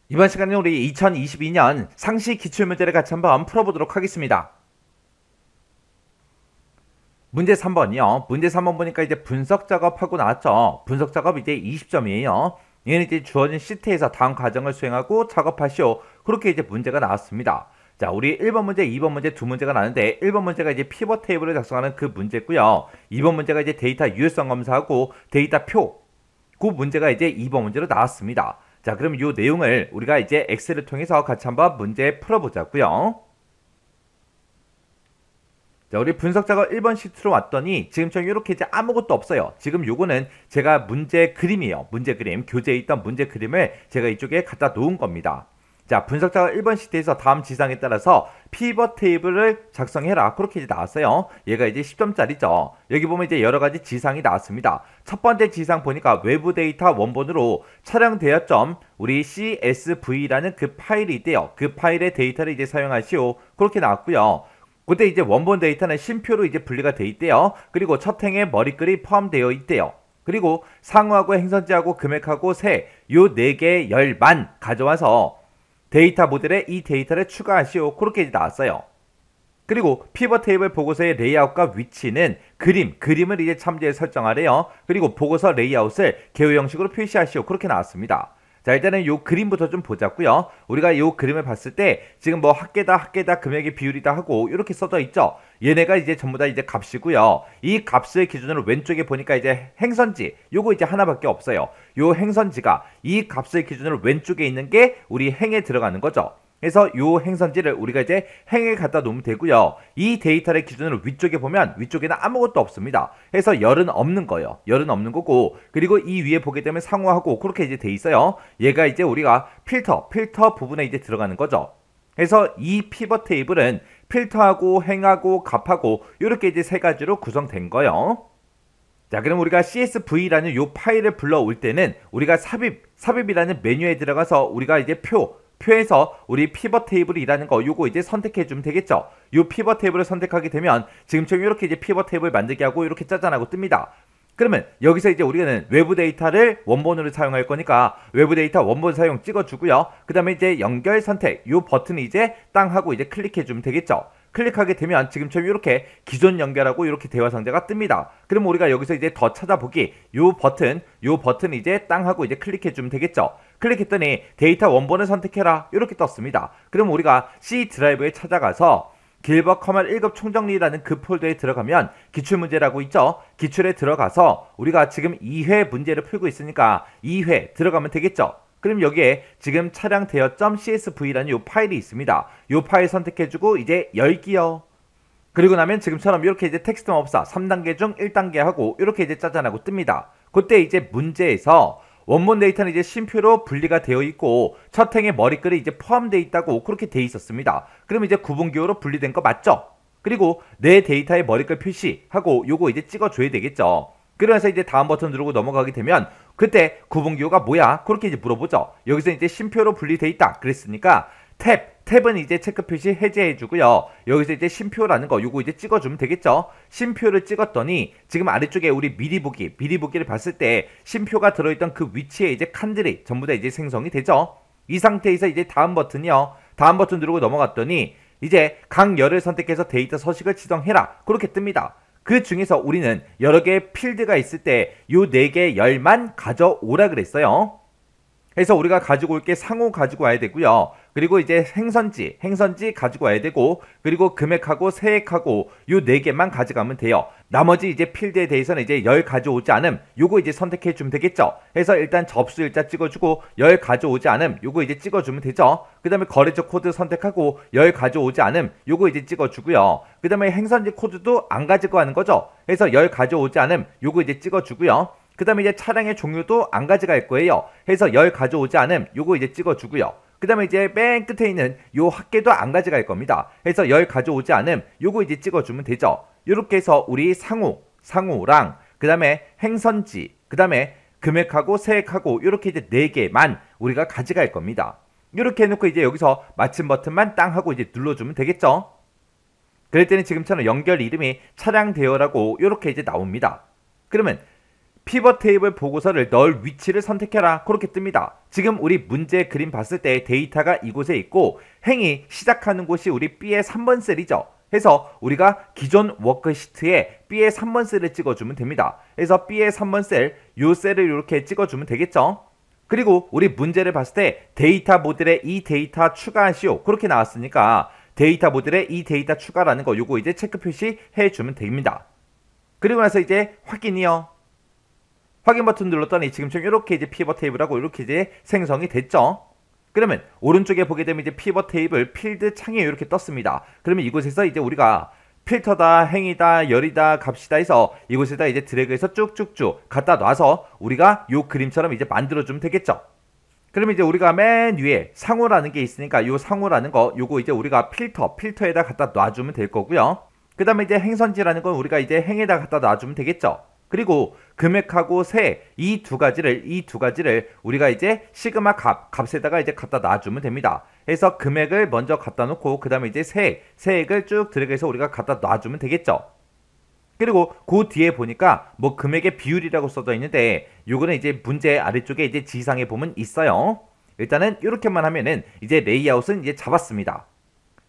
이번 시간에 우리 2022년 상시 기출문제를 같이 한번 풀어보도록 하겠습니다. 문제 3번이요. 문제 3번 보니까 이제 분석 작업하고 나왔죠. 분석 작업 이제 20점이에요. 얘는 이제 주어진 시트에서 다음 과정을 수행하고 작업하시오. 그렇게 이제 문제가 나왔습니다. 자, 우리 1번 문제, 2번 문제 두 문제가 나는데 1번 문제가 이제 피벗 테이블을 작성하는 그 문제고요. 2번 문제가 이제 데이터 유효성 검사하고 데이터 표. 그 문제가 이제 2번 문제로 나왔습니다. 자, 그럼 이 내용을 우리가 이제 엑셀을 통해서 같이 한번 문제 풀어보자고요. 자, 우리 분석 작업 1번 시트로 왔더니 지금처럼 이렇게 이제 아무것도 없어요. 지금 요거는 제가 문제 그림이에요. 문제 그림, 교재에 있던 문제 그림을 제가 이쪽에 갖다 놓은 겁니다. 자, 분석 작업 1번 시트에서 다음 지상에 따라서 피벗 테이블을 작성해라. 그렇게 이제 나왔어요. 얘가 이제 10점짜리죠. 여기 보면 이제 여러 가지 지상이 나왔습니다. 첫 번째 지상 보니까 외부 데이터 원본으로 촬영 대여점 우리 CSV라는 그 파일이 있대요. 그 파일의 데이터를 이제 사용하시오. 그렇게 나왔고요. 그때 이제 원본 데이터는 쉼표로 이제 분리가 돼 있대요. 그리고 첫 행에 머리글이 포함되어 있대요. 그리고 상호하고 행선지하고 금액하고 세 요 4개 열만 가져와서 데이터 모델에 이 데이터를 추가하시오. 그렇게 이제 나왔어요. 그리고 피벗 테이블 보고서의 레이아웃과 위치는 그림을 이제 참조해 설정하래요. 그리고 보고서 레이아웃을 개요 형식으로 표시하시오. 그렇게 나왔습니다. 자, 일단은 요 그림부터 좀 보자고요. 우리가 요 그림을 봤을 때 지금 뭐 합계다 금액의 비율이다 하고 이렇게 써져 있죠. 얘네가 이제 전부 다 이제 값이고요. 이 값을 기준으로 왼쪽에 보니까 이제 행선지 요거 이제 하나밖에 없어요. 요 행선지가 이 값을 기준으로 왼쪽에 있는 게 우리 행에 들어가는 거죠. 그래서 요 행선지를 우리가 이제 행에 갖다 놓으면 되고요. 이 데이터를 기준으로 위쪽에 보면 위쪽에는 아무것도 없습니다. 그래서 열은 없는 거예요. 열은 없는 거고, 그리고 이 위에 보게 되면 상호하고 그렇게 이제 돼 있어요. 얘가 이제 우리가 필터 부분에 이제 들어가는 거죠. 그래서 이 피벗 테이블은 필터하고 행하고 값하고 이렇게 이제 세 가지로 구성된 거예요. 자, 그럼 우리가 CSV라는 요 파일을 불러올 때는 우리가 삽입이라는 메뉴에 들어가서 우리가 이제 표에서 우리 피벗 테이블이라는 거 요거 이제 선택해 주면 되겠죠. 요 피벗 테이블을 선택하게 되면 지금처럼 이렇게 이제 피벗 테이블 만들게 하고 이렇게 짜잔하고 뜹니다. 그러면 여기서 이제 우리는 외부 데이터를 원본으로 사용할 거니까 외부 데이터 원본 사용 찍어주고요. 그 다음에 이제 연결 선택 요 버튼을 이제 땅 하고 이제 클릭해 주면 되겠죠. 클릭하게 되면 지금처럼 이렇게 기존 연결하고 이렇게 대화 상자가 뜹니다. 그럼 우리가 여기서 이제 더 찾아보기 요 버튼 이제 땅 하고 이제 클릭해 주면 되겠죠. 클릭했더니 데이터 원본을 선택해라 이렇게 떴습니다. 그럼 우리가 C 드라이브에 찾아가서 길버 커널 1급 총정리라는 그 폴더에 들어가면 기출문제라고 있죠. 기출에 들어가서 우리가 지금 2회 문제를 풀고 있으니까 2회 들어가면 되겠죠. 그럼 여기에 지금 차량 대여.csv라는 요 파일이 있습니다. 요 파일 선택해주고 이제 열기요. 그리고 나면 지금처럼 이렇게 이제 텍스트 맙사 3단계 중 1단계 하고 이렇게 이제 짜잔하고 뜹니다. 그때 이제 문제에서 원본 데이터는 이제 쉼표로 분리가 되어 있고 첫 행의 머리글이 이제 포함되어 있다고 그렇게 되어 있었습니다. 그럼 이제 구분기호로 분리된 거 맞죠? 그리고 내 데이터의 머리글 표시하고 요거 이제 찍어줘야 되겠죠. 그래서 이제 다음 버튼 누르고 넘어가게 되면 그때 구분기호가 뭐야? 그렇게 이제 물어보죠. 여기서 이제 쉼표로 분리돼 있다 그랬으니까 탭은 이제 체크 표시 해제해주고요. 여기서 이제 쉼표라는 거 요거 이제 찍어주면 되겠죠. 쉼표를 찍었더니 지금 아래쪽에 우리 미리 보기를 봤을 때 쉼표가 들어있던 그 위치에 이제 칸들이 전부 다 이제 생성이 되죠. 이 상태에서 이제 다음 버튼이요. 다음 버튼 누르고 넘어갔더니 이제 각 열을 선택해서 데이터 서식을 지정해라 그렇게 뜹니다. 그 중에서 우리는 여러 개의 필드가 있을 때 요 4개 열만 가져오라 그랬어요. 그래서 우리가 가지고 올 게 상호 가지고 와야 되고요. 그리고 이제 행선지 가지고 와야 되고, 그리고 금액하고 세액하고 요 4개만 가져가면 돼요. 나머지 이제 필드에 대해서는 이제 열 가져오지 않음 요거 이제 선택해 주면 되겠죠. 그래서 일단 접수 일자 찍어주고 열 가져오지 않음 요거 이제 찍어주면 되죠. 그 다음에 거래처 코드 선택하고 열 가져오지 않음 요거 이제 찍어주고요. 그 다음에 행선지 코드도 안 가지고 가는 거죠. 그래서 열 가져오지 않음 요거 이제 찍어주고요. 그 다음에 이제 차량의 종류도 안 가져갈 거예요. 해서 열 가져오지 않음 요거 이제 찍어주고요. 그 다음에 이제 맨 끝에 있는 요 합계도 안 가져갈 겁니다. 해서 열 가져오지 않음 요거 이제 찍어주면 되죠. 이렇게 해서 우리 상호랑 그 다음에 행선지 그 다음에 금액하고 세액하고 이렇게 이제 4개만 우리가 가져갈 겁니다. 이렇게 해놓고 이제 여기서 마침 버튼만 땅 하고 이제 눌러주면 되겠죠. 그럴 때는 지금처럼 연결 이름이 차량 대여라고 이렇게 이제 나옵니다. 그러면 피벗 테이블 보고서를 넣을 위치를 선택해라. 그렇게 뜹니다. 지금 우리 문제 그림 봤을 때 데이터가 이곳에 있고 행이 시작하는 곳이 우리 B의 3번 셀이죠. 해서 우리가 기존 워크시트에 B의 3번 셀을 찍어주면 됩니다. 그래서 B의 3번 셀, 요 셀을 이렇게 찍어주면 되겠죠. 그리고 우리 문제를 봤을 때 데이터 모델에 이 데이터 추가하시오. 그렇게 나왔으니까 데이터 모델에 이 데이터 추가라는 거 요거 이제 체크 표시해 주면 됩니다. 그리고 나서 이제 확인이요. 확인 버튼 눌렀더니 지금처럼 이렇게 이제 피벗 테이블하고 이렇게 이제 생성이 됐죠. 그러면 오른쪽에 보게 되면 이제 피벗 테이블 필드 창이 이렇게 떴습니다. 그러면 이곳에서 이제 우리가 필터다, 행이다, 열이다, 값이다 해서 이곳에다 이제 드래그해서 쭉쭉쭉 갖다 놔서 우리가 요 그림처럼 이제 만들어주면 되겠죠. 그러면 이제 우리가 맨 위에 상호라는 게 있으니까 요 상호라는 거 요거 이제 우리가 필터에다 갖다 놔주면 될 거고요. 그 다음에 이제 행선지라는 건 우리가 이제 행에다 갖다 놔주면 되겠죠. 그리고 금액하고 세 이 두 가지를 우리가 이제 시그마 값에다가 이제 갖다 놔주면 됩니다. 그래서 금액을 먼저 갖다 놓고 그 다음에 이제 세액을 쭉 드래그해서 우리가 갖다 놔주면 되겠죠. 그리고 그 뒤에 보니까 뭐 금액의 비율이라고 써져 있는데 요거는 이제 문제 아래쪽에 이제 지상에 보면 있어요. 일단은 이렇게만 하면은 이제 레이아웃은 이제 잡았습니다.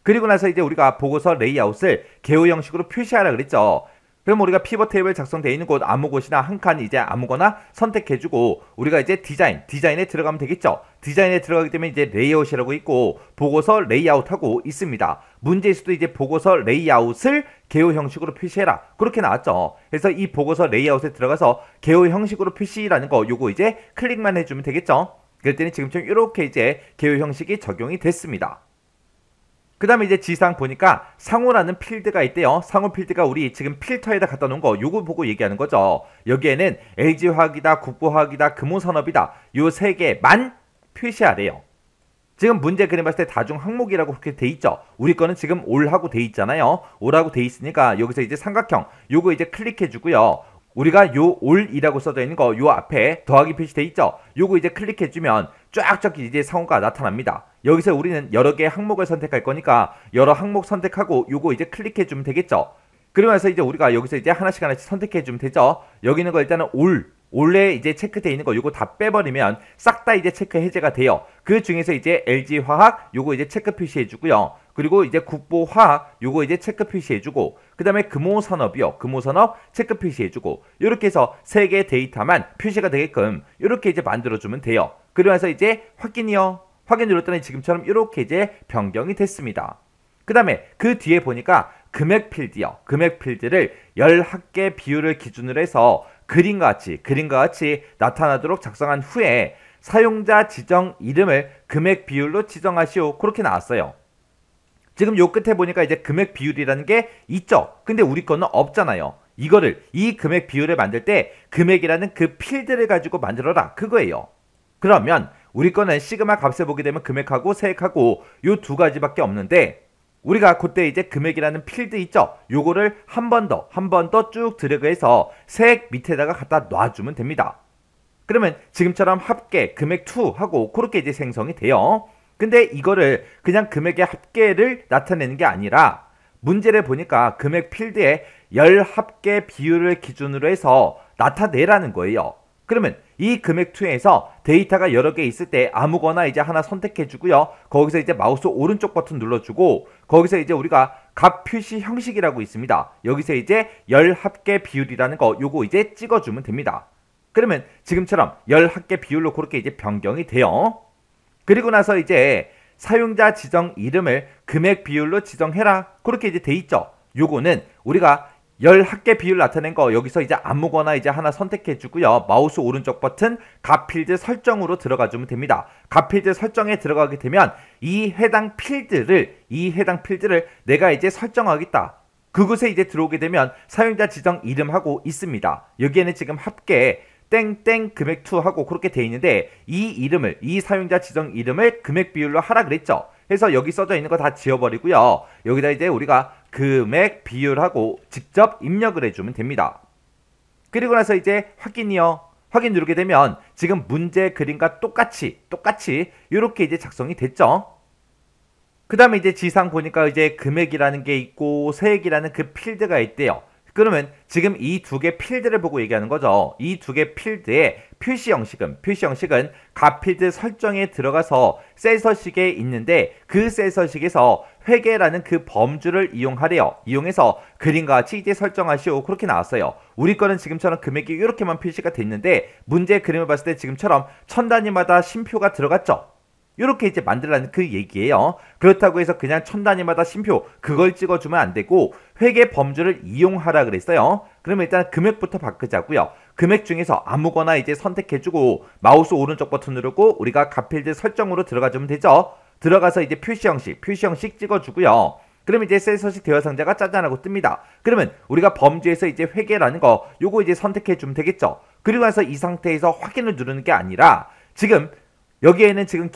그리고 나서 이제 우리가 보고서 레이아웃을 개요 형식으로 표시하라 그랬죠. 그럼 우리가 피벗 테이블 작성되어 있는 곳 아무 곳이나 한 칸 이제 아무거나 선택해주고 우리가 이제 디자인에 들어가면 되겠죠. 디자인에 들어가게 되면 이제 레이아웃이라고 있고 보고서 레이아웃하고 있습니다. 문제에서도 이제 보고서 레이아웃을 개요 형식으로 표시해라. 그렇게 나왔죠. 그래서 이 보고서 레이아웃에 들어가서 개요 형식으로 표시라는 거 요거 이제 클릭만 해주면 되겠죠. 그럴 때는 지금처럼 이렇게 이제 개요 형식이 적용이 됐습니다. 그 다음에 이제 지상 보니까 상호라는 필드가 있대요. 상호 필드가 우리 지금 필터에다 갖다 놓은 거 요거 보고 얘기하는 거죠. 여기에는 LG화학이다, 국보화학이다, 금호산업이다 요 세 개만 표시하래요. 지금 문제 그림 봤을 때 다중 항목이라고 그렇게 돼 있죠. 우리 거는 지금 올하고 돼 있잖아요. 올하고 돼 있으니까 여기서 이제 삼각형 요거 이제 클릭해 주고요. 우리가 요 올이라고 써져 있는 거 요 앞에 더하기 표시돼 있죠. 요거 이제 클릭해 주면 쫙쫙 이제 상호가 나타납니다. 여기서 우리는 여러 개의 항목을 선택할 거니까 여러 항목 선택하고 요거 이제 클릭해 주면 되겠죠. 그러면서 이제 우리가 여기서 이제 하나씩 선택해 주면 되죠. 여기 있는 거 일단은 올에 이제 체크되어 있는 거 요거 다 빼버리면 싹 다 이제 체크 해제가 돼요. 그 중에서 이제 LG화학 요거 이제 체크 표시해 주고요. 그리고 이제 국보화학 요거 이제 체크 표시해 주고 그 다음에 금호산업이요. 금호산업 체크 표시해 주고 요렇게 해서 세 개의 데이터만 표시가 되게끔 요렇게 이제 만들어 주면 돼요. 그러면서 이제 확인이요. 확인 눌렀더니 지금처럼 이렇게 이제 변경이 됐습니다. 그 다음에 그 뒤에 보니까 금액 필드요. 금액 필드를 열 합계 비율을 기준으로 해서 그림과 같이 나타나도록 작성한 후에 사용자 지정 이름을 금액 비율로 지정하시오. 그렇게 나왔어요. 지금 요 끝에 보니까 이제 금액 비율이라는 게 있죠. 근데 우리 거는 없잖아요. 이 금액 비율을 만들 때 금액이라는 그 필드를 가지고 만들어라. 그거예요. 그러면 우리 거는 시그마 값을 보게 되면 금액하고 세액하고 요 두 가지밖에 없는데 우리가 그때 이제 금액이라는 필드 있죠. 요거를 한 번 더 쭉 드래그해서 세액 밑에다가 갖다 놔주면 됩니다. 그러면 지금처럼 합계 금액 2 하고 그렇게 이제 생성이 돼요. 근데 이거를 그냥 금액의 합계를 나타내는 게 아니라 문제를 보니까 금액 필드에 열 합계 비율을 기준으로 해서 나타내라는 거예요. 그러면 이 금액 2에서 데이터가 여러 개 있을 때 아무거나 이제 하나 선택해 주고요. 거기서 이제 마우스 오른쪽 버튼 눌러주고 거기서 이제 우리가 값 표시 형식이라고 있습니다. 여기서 이제 열 합계 비율이라는 거 요거 이제 찍어주면 됩니다. 그러면 지금처럼 열 합계 비율로 그렇게 이제 변경이 돼요. 그리고 나서 이제 사용자 지정 이름을 금액 비율로 지정해라. 그렇게 이제 돼 있죠. 요거는 우리가 열 합계 비율 나타낸 거 여기서 이제 아무거나 이제 하나 선택해 주고요. 마우스 오른쪽 버튼 값 필드 설정으로 들어가 주면 됩니다. 값 필드 설정에 들어가게 되면 이 해당 필드를 내가 이제 설정하겠다. 그곳에 이제 들어오게 되면 사용자 지정 이름하고 있습니다. 여기에는 지금 합계 땡땡 금액 2 하고 그렇게 돼 있는데 이 사용자 지정 이름을 금액 비율로 하라 그랬죠. 그래서 여기 써져 있는 거 다 지워버리고요. 여기다 이제 우리가 금액 비율하고 직접 입력을 해주면 됩니다. 그리고 나서 이제 확인이요. 확인 누르게 되면 지금 문제 그림과 똑같이 이렇게 이제 작성이 됐죠. 그 다음에 이제 지상 보니까 이제 금액이라는 게 있고 세액이라는 그 필드가 있대요. 그러면 지금 이 두 개 필드를 보고 얘기하는 거죠. 이 두 개 필드의 표시 형식은 값필드 설정에 들어가서 셀서식에 있는데 그 셀서식에서 회계라는 그 범주를 이용하래요. 이용해서 그림과 같이 이제 설정하시오. 그렇게 나왔어요. 우리 거는 지금처럼 금액이 이렇게만 표시가 됐는데 문제 그림을 봤을 때 지금처럼 천 단위마다 쉼표가 들어갔죠. 이렇게 이제 만들라는 그 얘기예요. 그렇다고 해서 그냥 천 단위마다 쉼표 그걸 찍어주면 안 되고 회계 범주를 이용하라 그랬어요. 그러면 일단 금액부터 바꾸자고요. 금액 중에서 아무거나 이제 선택해주고 마우스 오른쪽 버튼 누르고 우리가 값필드 설정으로 들어가주면 되죠. 들어가서 이제 표시 형식 찍어주고요. 그러면 이제 셀서식 대화 상자가 짜잔하고 뜹니다. 그러면 우리가 범주에서 이제 회계라는 거 요거 이제 선택해주면 되겠죠. 그리고 나서 이 상태에서 확인을 누르는 게 아니라 지금 여기에는 지금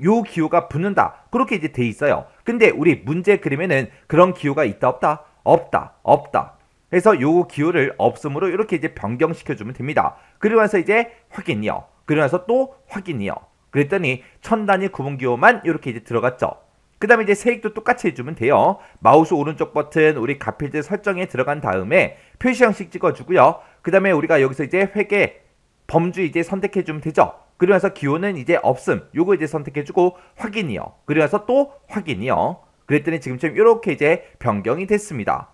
요 기호가 붙는다. 그렇게 이제 돼 있어요. 근데 우리 문제 그림에는 그런 기호가 있다 없다? 없다. 그래서 요 기호를 없음으로 이렇게 이제 변경시켜주면 됩니다. 그리고 나서 이제 확인이요. 그리고 나서 또 확인이요. 그랬더니 천 단위 구분 기호만 이렇게 이제 들어갔죠. 그 다음에 이제 세익도 똑같이 해주면 돼요. 마우스 오른쪽 버튼 우리 값필드 설정에 들어간 다음에 표시 형식 찍어주고요. 그 다음에 우리가 여기서 이제 회계 범주 이제 선택해주면 되죠. 그리고 나서 기호는 이제 없음. 요거 이제 선택해주고 확인이요. 그리고 나서 또 확인이요. 그랬더니 지금처럼 이렇게 이제 변경이 됐습니다.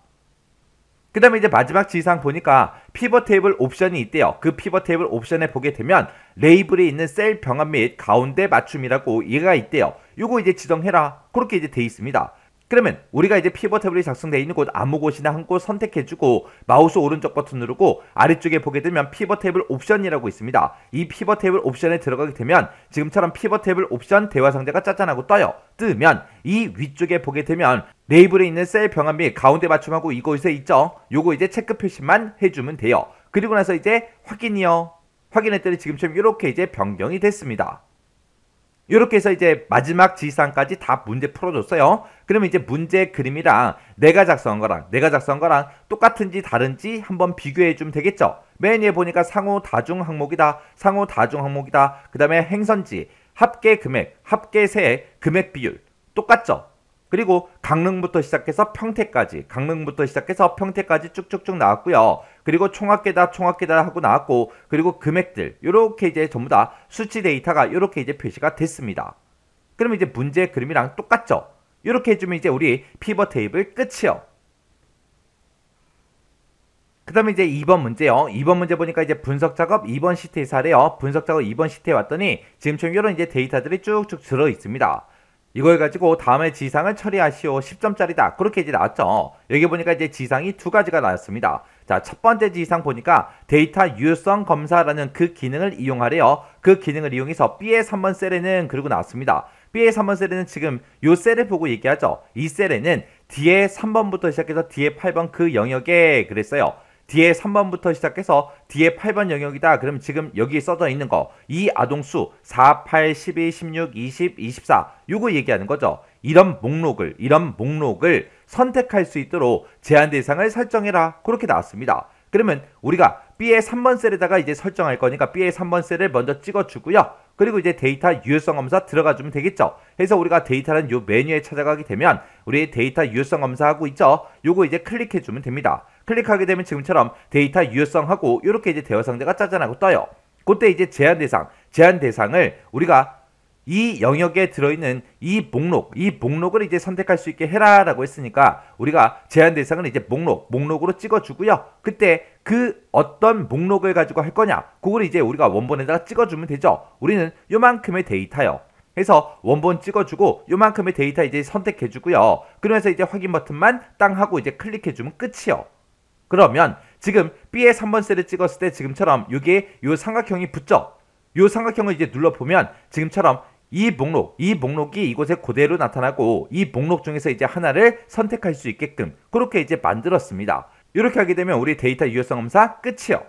그 다음에 이제 마지막 지시사항 보니까 피벗 테이블 옵션이 있대요. 그 피벗 테이블 옵션에 보게 되면 레이블에 있는 셀 병합 및 가운데 맞춤이라고 얘가 있대요. 요거 이제 지정해라. 그렇게 이제 돼 있습니다. 그러면 우리가 이제 피벗 테이블이 작성되어 있는 곳 아무 곳이나 한 곳 선택해주고 마우스 오른쪽 버튼 누르고 아래쪽에 보게 되면 피벗 테이블 옵션이라고 있습니다. 이 피벗 테이블 옵션에 들어가게 되면 지금처럼 피벗 테이블 옵션 대화 상자가 짜잔하고 떠요. 뜨면 이 위쪽에 보게 되면 레이블에 있는 셀 병합 및 가운데 맞춤하고 이곳에 있죠. 요거 이제 체크 표시만 해주면 돼요. 그리고 나서 이제 확인이요. 확인했더니 지금처럼 이렇게 이제 변경이 됐습니다. 이렇게 해서 이제 마지막 지시사항까지 다 문제 풀어줬어요. 그러면 이제 문제 그림이랑 내가 작성한 거랑 똑같은지 다른지 한번 비교해주면 되겠죠. 맨 위에 보니까 상호 다중 항목이다. 그 다음에 행선지, 합계 금액, 합계 세액, 금액 비율 똑같죠. 그리고 강릉부터 시작해서 평택까지 쭉쭉쭉 나왔고요. 그리고 총합계다 하고 나왔고, 그리고 금액들 요렇게 이제 전부 다 수치 데이터가 요렇게 이제 표시가 됐습니다. 그러면 이제 문제 그림이랑 똑같죠. 요렇게 해주면 이제 우리 피벗 테이블 끝이요. 그 다음에 이제 2번 문제요. 2번 문제 보니까 이제 분석 작업 2번 시트에서 하래요. 분석 작업 2번 시트에 왔더니 지금처럼 이런 이제 데이터들이 쭉쭉 들어 있습니다. 이걸 가지고 다음에 지상을 처리하시오. 10점짜리다. 그렇게 이제 나왔죠. 여기 보니까 이제 지상이 두 가지가 나왔습니다. 자, 첫 번째 지상 보니까 데이터 유효성 검사라는 그 기능을 이용하래요. 그 기능을 이용해서 B의 3번 셀에는 그러고 나왔습니다. B의 3번 셀에는 지금 요 셀을 보고 얘기하죠. 이 셀에는 뒤에 3번부터 시작해서 뒤에 8번 그 영역에 그랬어요. 뒤에 3번부터 시작해서 뒤에 8번 영역이다. 그럼 지금 여기 써져 있는 거 이 아동수 4, 8, 12, 16, 20, 24 요거 얘기하는 거죠. 이런 목록을 선택할 수 있도록 제한 대상을 설정해라. 그렇게 나왔습니다. 그러면 우리가 B의 3번 셀에다가 이제 설정할 거니까 B의 3번 셀을 먼저 찍어주고요. 그리고 이제 데이터 유효성 검사 들어가주면 되겠죠. 그래서 우리가 데이터는 요 메뉴에 찾아가게 되면 우리 데이터 유효성 검사하고 있죠. 요거 이제 클릭해주면 됩니다. 클릭하게 되면 지금처럼 데이터 유효성하고 이렇게 이제 대화 상자가 짜잔하고 떠요. 그때 이제 제한 대상을 우리가 이 영역에 들어있는 이 목록을 이제 선택할 수 있게 해라라고 했으니까 우리가 제한 대상을 이제 목록으로 찍어주고요. 그때 그 어떤 목록을 가지고 할 거냐, 그걸 이제 우리가 원본에다가 찍어주면 되죠. 우리는 요만큼의 데이터요. 그래서 원본 찍어주고 요만큼의 데이터 이제 선택해주고요. 그러면서 이제 확인 버튼만 땅 하고 이제 클릭해주면 끝이요. 그러면 지금 B의 3번 셀을 찍었을 때 지금처럼 여기에 요 삼각형이 붙죠. 요 삼각형을 이제 눌러보면 지금처럼 이 목록이 이곳에 그대로 나타나고 이 목록 중에서 이제 하나를 선택할 수 있게끔 그렇게 이제 만들었습니다. 이렇게 하게 되면 우리 데이터 유효성 검사 끝이요.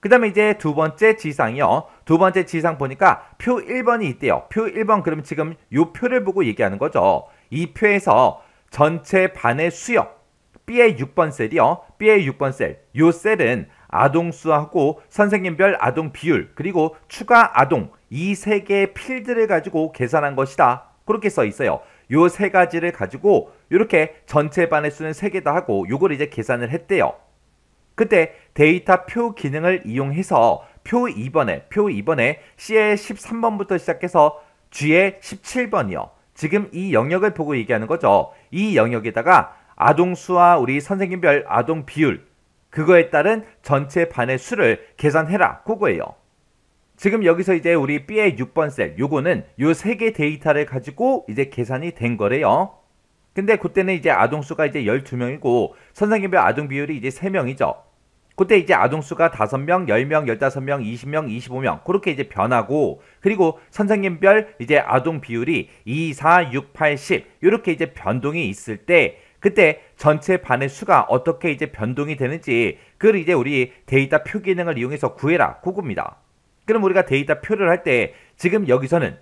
그 다음에 이제 두 번째 지상이요. 두 번째 지상 보니까 표 1번이 있대요. 표 1번 그러면 지금 요 표를 보고 얘기하는 거죠. 이 표에서 전체 반의 수역 B의 6번 셀이요. B의 6번 셀. 요 셀은 아동수하고 선생님별 아동 비율 그리고 추가 아동 이 세 개의 필드를 가지고 계산한 것이다. 그렇게 써 있어요. 요 세 가지를 가지고 이렇게 전체 반의 수는 3개다 하고 요걸 이제 계산을 했대요. 그때 데이터 표 기능을 이용해서 표 2번에 C의 13번부터 시작해서 G의 17번이요. 지금 이 영역을 보고 얘기하는 거죠. 이 영역에다가 아동수와 우리 선생님별 아동 비율, 그거에 따른 전체 반의 수를 계산해라. 그거예요. 지금 여기서 이제 우리 B의 6번 셀, 요거는 요 3개 데이터를 가지고 이제 계산이 된 거래요. 근데 그때는 이제 아동수가 이제 12명이고 선생님별 아동 비율이 이제 3명이죠. 그때 이제 아동수가 5명, 10명, 15명, 20명, 25명 그렇게 이제 변하고, 그리고 선생님별 이제 아동 비율이 2, 4, 6, 8, 10 이렇게 이제 변동이 있을 때 그때 전체 반의 수가 어떻게 이제 변동이 되는지 그걸 이제 우리 데이터 표 기능을 이용해서 구해라. 그겁니다. 그럼 우리가 데이터 표를 할 때 지금 여기서는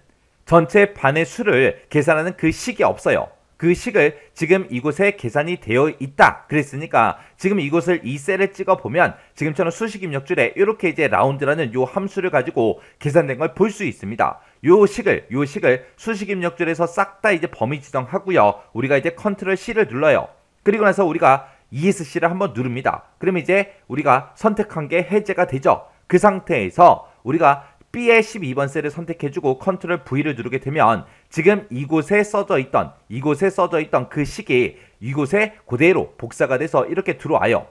전체 반의 수를 계산하는 그 식이 없어요. 그 식을 지금 이곳에 계산이 되어 있다 그랬으니까 지금 이곳을 이 셀을 찍어 보면 지금처럼 수식 입력줄에 이렇게 이제 라운드라는 요 함수를 가지고 계산된 걸 볼 수 있습니다. 요 식을 수식 입력줄에서 싹 다 이제 범위 지정하고요. 우리가 이제 컨트롤 C를 눌러요. 그리고 나서 우리가 ESC를 한번 누릅니다. 그러면 이제 우리가 선택한 게 해제가 되죠. 그 상태에서 우리가 B의 12번 셀을 선택해주고 컨트롤 V를 누르게 되면 지금 이곳에 써져 있던 그 식이 이곳에 그대로 복사가 돼서 이렇게 들어와요.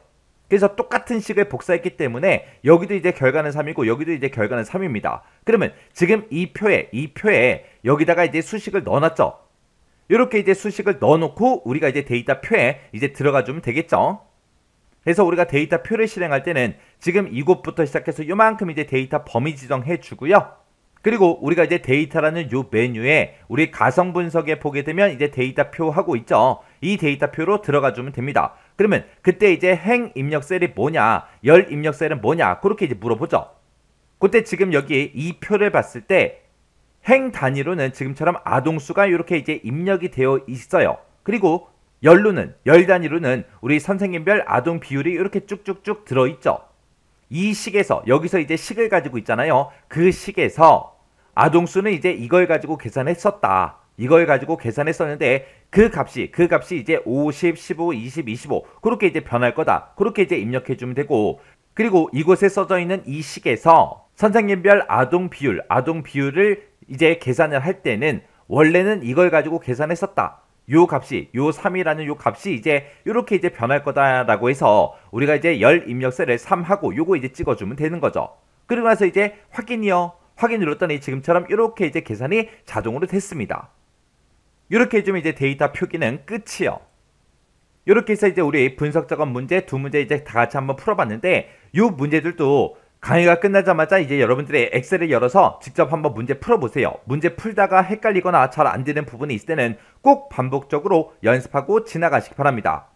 그래서 똑같은 식을 복사했기 때문에 여기도 이제 결과는 3이고 여기도 이제 결과는 3입니다. 그러면 지금 이 표에 여기다가 이제 수식을 넣어놨죠. 이렇게 이제 수식을 넣어놓고 우리가 이제 데이터 표에 이제 들어가 주면 되겠죠. 그래서 우리가 데이터 표를 실행할 때는 지금 이곳부터 시작해서 요만큼 이제 데이터 범위 지정해 주고요. 그리고 우리가 이제 데이터라는 요 메뉴에 우리 가성 분석에 보게 되면 이제 데이터 표 하고 있죠. 이 데이터 표로 들어가 주면 됩니다. 그러면 그때 이제 행 입력 셀이 뭐냐, 열 입력 셀은 뭐냐, 그렇게 이제 물어보죠. 그때 지금 여기 이 표를 봤을 때 행 단위로는 지금처럼 아동수가 이렇게 이제 입력이 되어 있어요. 그리고 열 단위로는 우리 선생님별 아동 비율이 이렇게 쭉쭉쭉 들어있죠. 이 식에서 여기서 이제 식을 가지고 있잖아요. 그 식에서 아동수는 이제 이걸 가지고 계산했었다. 이걸 가지고 계산했었는데 그 값이 이제 50, 15, 20, 25 그렇게 이제 변할 거다. 그렇게 이제 입력해 주면 되고, 그리고 이곳에 써져 있는 이 식에서 선생님별 아동 비율을 이제 계산을 할 때는 원래는 이걸 가지고 계산했었다. 요 3이라는 요 값이 이제 요렇게 이제 변할 거다라고 해서 우리가 이제 열 입력 셀을 3하고 요거 이제 찍어주면 되는 거죠. 그리고 나서 이제 확인 눌렀더니 지금처럼 이렇게 이제 계산이 자동으로 됐습니다. 이렇게 해주면 이제 데이터 표기는 끝이요. 이렇게 해서 이제 우리 분석 작업 문제 2문제 이제 다 같이 한번 풀어봤는데, 요 문제들도 강의가 끝나자마자 이제 여러분들의 엑셀을 열어서 직접 한번 문제 풀어보세요. 문제 풀다가 헷갈리거나 잘 안 되는 부분이 있을 때는 꼭 반복적으로 연습하고 지나가시기 바랍니다.